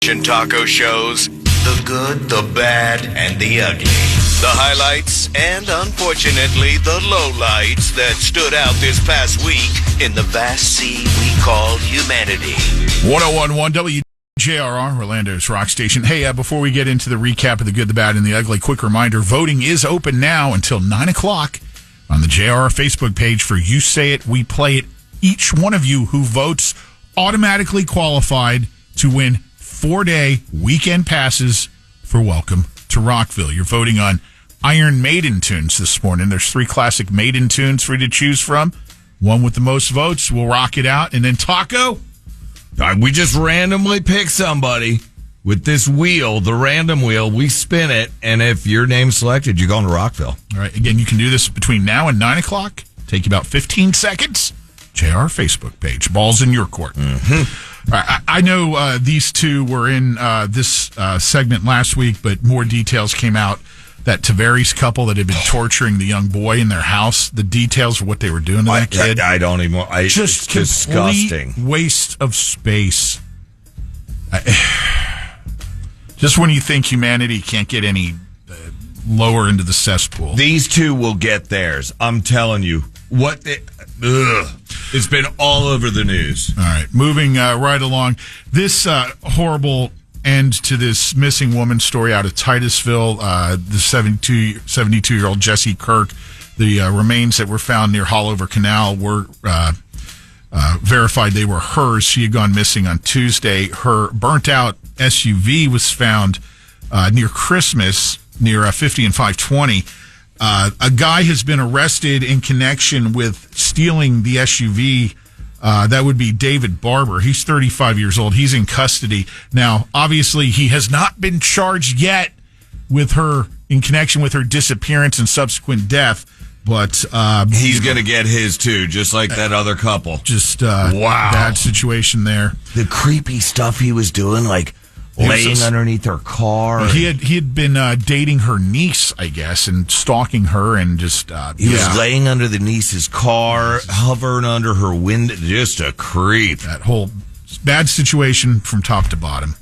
Taco shows, the good, the bad, and the ugly. The highlights and, unfortunately, the lowlights that stood out this past week in the vast sea we call humanity. 101.1 WJRR, Orlando's rock station. Hey, before we get into the recap of the good, the bad, and the ugly, quick reminder, voting is open now until 9 o'clock on the JRR Facebook page for You Say It, We Play It. Each one of you who votes automatically qualified to win 4-day weekend passes for Welcome to Rockville. You're voting on Iron Maiden tunes this morning. There's 3 classic Maiden tunes for you to choose from. One with the most votes, we'll rock it out. And then Taco? We just randomly pick somebody with this wheel, the random wheel. We spin it, and if your name's selected, you're going to Rockville. All right. Again, you can do this between now and 9 o'clock. Take you about 15 seconds. JR Facebook page. Ball's in your court. Mm-hmm. I know these two were in this segment last week, but more details came out. That Tavares couple that had been torturing the young boy in their house, the details of what they were doing to that kid. I don't even. Just it's disgusting. Waste of space. Just when you think humanity can't get any lower into the cesspool. These two will get theirs. I'm telling you. It's been all over the news. All right, moving right along. This horrible end to this missing woman story out of Titusville. The 72-year-old Jessie Kirk. The remains that were found near Hollover Canal were verified they were hers. She had gone missing on Tuesday. Her burnt-out SUV was found near Christmas, near 50 and 520. A guy has been arrested in connection with stealing the SUV. That would be David Barber. He's 35 years old. He's in custody. Now, obviously, he has not been charged yet with her in connection with her disappearance and subsequent death. But he's going to get his, too, just like that other couple. Just wow. Bad situation there. The creepy stuff he was doing, like laying underneath her car. He had been dating her niece, I guess, and stalking her, and just he was laying under the niece's car, hovering under her window. Just a creep. That whole bad situation from top to bottom.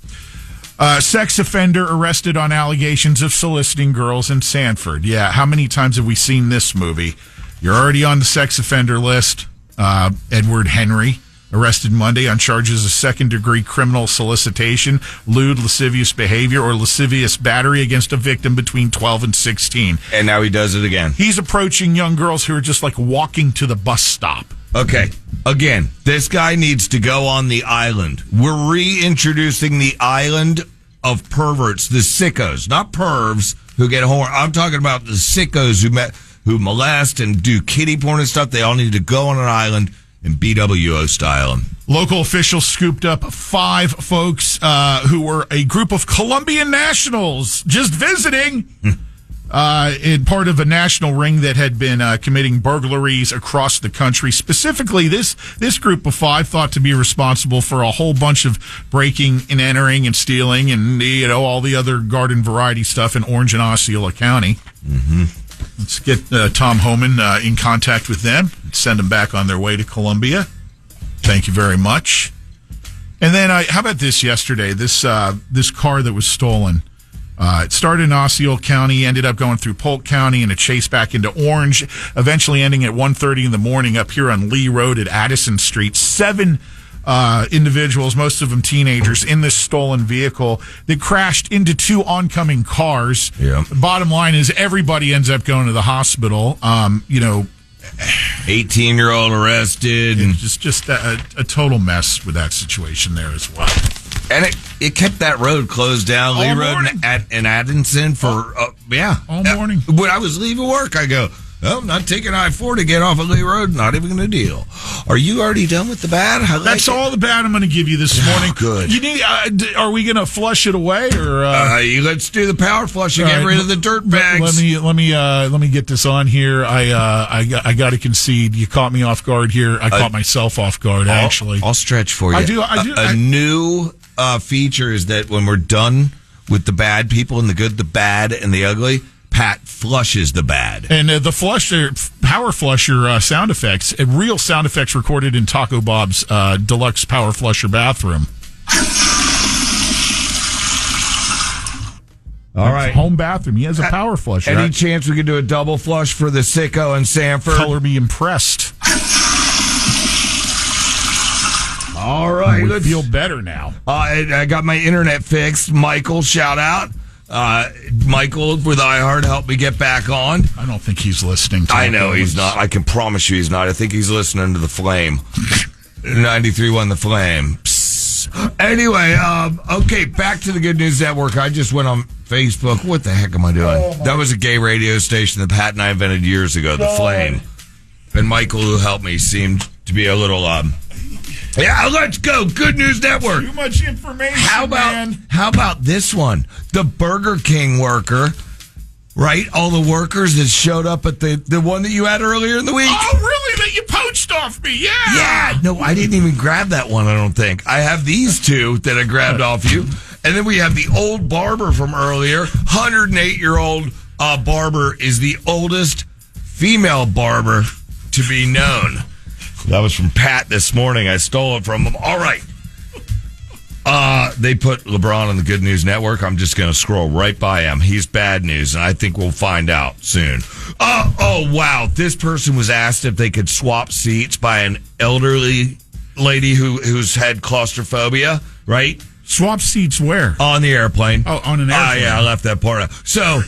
Sex offender arrested on allegations of soliciting girls in Sanford. Yeah, how many times have we seen this movie? You're already on the sex offender list. Edward Henry. Arrested Monday on charges of second-degree criminal solicitation, lewd, lascivious behavior, or lascivious battery against a victim between 12 and 16. And now he does it again. He's approaching young girls who are just like walking to the bus stop. Okay. Again, this guy needs to go on the island. We're reintroducing the island of perverts, the sickos, not pervs who get horn. I'm talking about the sickos who molest and do kiddie porn and stuff. They all need to go on an island in BWO style. Local officials scooped up 5 folks who were a group of Colombian nationals just visiting in part of a national ring that had been committing burglaries across the country. Specifically, this group of 5 thought to be responsible for a whole bunch of breaking and entering and stealing and all the other garden variety stuff in Orange and Osceola County. Mm-hmm. Let's get Tom Homan in contact with them and send them back on their way to Columbia. Thank you very much. And then, how about this yesterday? This car that was stolen. It started in Osceola County, ended up going through Polk County, and a chase back into Orange, eventually ending at 1:30 in the morning up here on Lee Road at Addison Street. 7 individuals, most of them teenagers, in this stolen vehicle that crashed into 2 oncoming cars. Yeah. Bottom line is everybody ends up going to the hospital. 18-year-old arrested. Just a total mess with that situation there as well. And it kept that road closed down, Lee Road in Addison for, all morning. When I was leaving work, I go, I'm not taking I-4 to get off of Lee Road. Not even going to deal. Are you already done with the bad? That's all the bad I'm going to give you this morning. Good. You need, are we going to flush it away, or let's do the power flush and get rid of the dirt bags. Let me get this on here. I got to concede. You caught me off guard here. I caught myself off guard. Actually, I'll stretch for you. I do. A new feature is that when we're done with the bad people and the good, the bad, and the ugly, Pat flushes the bad. And the power flusher sound effects, real sound effects recorded in Taco Bob's deluxe power flusher bathroom. All right. Home bathroom. He has a power flusher. Any chance we could do a double flush for the sicko in Sanford? Color me impressed. All right. I feel better now. I got my internet fixed. Michael, shout out. Michael with iHeart helped me get back on. I don't think he's listening to I know he's not. I can promise you he's not. I think he's listening to The Flame. 93.1 The Flame. Psst. Anyway, okay, back to the Good News Network. I just went on Facebook. What the heck am I doing? That was a gay radio station that Pat and I invented years ago, The Flame. And Michael, who helped me, seemed to be a little, yeah, let's go. Good News Network. Too much information, How about this one? The Burger King worker, right? All the workers that showed up at the one that you had earlier in the week. Oh, really? That you poached off me? Yeah. Yeah. No, I didn't even grab that one, I don't think. I have these two that I grabbed off you. And then we have the old barber from earlier. 108-year-old barber is the oldest female barber to be known. That was from Pat this morning. I stole it from him. All right. They put LeBron on the Good News Network. I'm just going to scroll right by him. He's bad news, and I think we'll find out soon. Oh, wow. This person was asked if they could swap seats by an elderly lady who's had claustrophobia, right? Swap seats where? On the airplane. Oh, on an airplane. Yeah, I left that part out. So,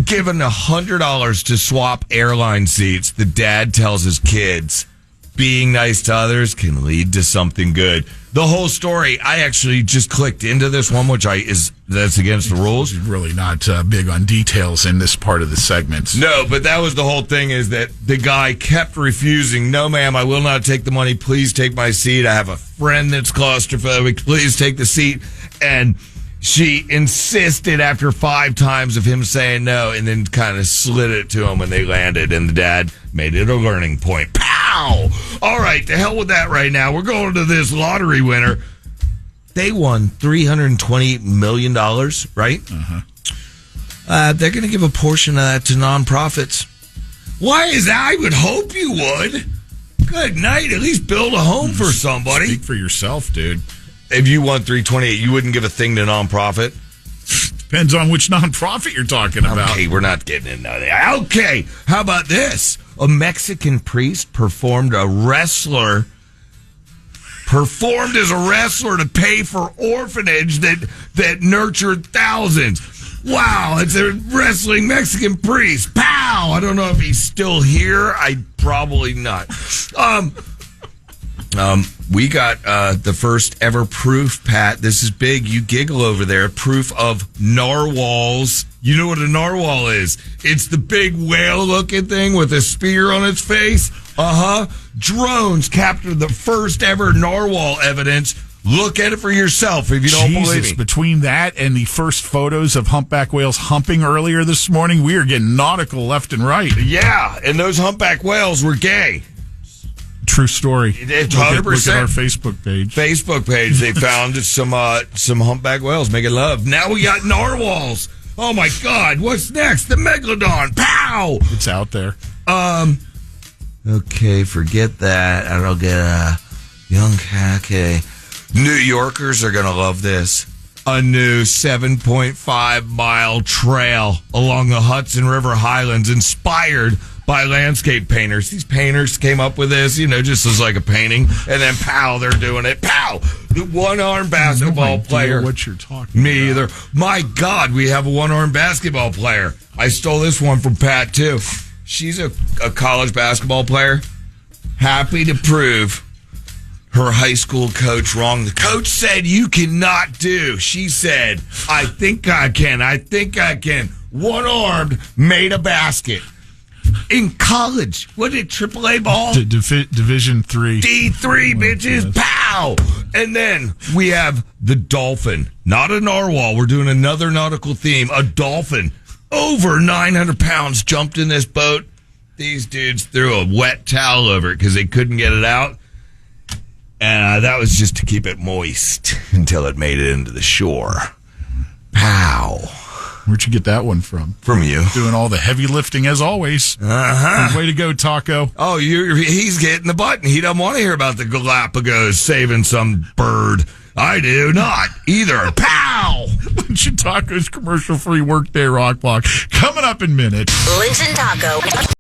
given $100 to swap airline seats, the dad tells his kids, being nice to others can lead to something good. The whole story, I actually just clicked into this one, that's against the rules. He's really not big on details in this part of the segments. No, but that was the whole thing, is that the guy kept refusing. No, ma'am, I will not take the money. Please take my seat. I have a friend that's claustrophobic. Please take the seat. And she insisted after 5 times of him saying no, and then kind of slid it to him when they landed, and the dad made it a learning point. Pow! All right, to hell with that right now. We're going to this lottery winner. They won $320 million, right? Uh-huh. They're going to give a portion of that to nonprofits. Why is that? I would hope you would. Good night. At least build a home for somebody. Speak for yourself, dude. If you won $328, you wouldn't give a thing to nonprofit? Depends on which nonprofit you're talking about. Okay, we're not getting into that. Okay, how about this? A Mexican priest performed as a wrestler to pay for orphanage that nurtured thousands. Wow, it's a wrestling Mexican priest. Pow! I don't know if he's still here. Probably not. We got the first ever proof, Pat. This is big. You giggle over there. Proof of narwhals. You know what a narwhal is? It's the big whale-looking thing with a spear on its face. Drones captured the first ever narwhal evidence. Look at it for yourself if you don't believe me. Between that and the first photos of humpback whales humping earlier this morning, we are getting nautical left and right. Yeah, and those humpback whales were gay. True story. 100%. Look at our Facebook page. They found some humpback whales making love. Now we got narwhals. Oh my God! What's next? The megalodon. Pow! It's out there. Okay, forget that. I don't get a young cat. Okay. New Yorkers are gonna love this. A new 7.5-mile trail along the Hudson River Highlands, inspired by landscape painters. These painters came up with this, just as like a painting, and then pow, they're doing it. Pow! The one-armed basketball player. What you're talking Me about. either. My God, we have a one-armed basketball player. I stole this one from Pat too. She's a college basketball player. Happy to prove her high school coach wrong. The coach said you cannot do. She said, I think I can. One-armed, made a basket. In college. What is it, AAA ball? Division 3. D3, bitches. Pow! And then we have the dolphin. Not a narwhal. We're doing another nautical theme. A dolphin. Over 900 pounds jumped in this boat. These dudes threw a wet towel over it because they couldn't get it out. And that was just to keep it moist until it made it into the shore. Pow. Where'd you get that one from? From you. Doing all the heavy lifting as always. Way to go, Taco. Oh, he's getting the button. He doesn't want to hear about the Galapagos saving some bird. I do not either. Pow! Lynch and Taco's commercial-free workday rock block coming up in minutes. Lynch and Taco.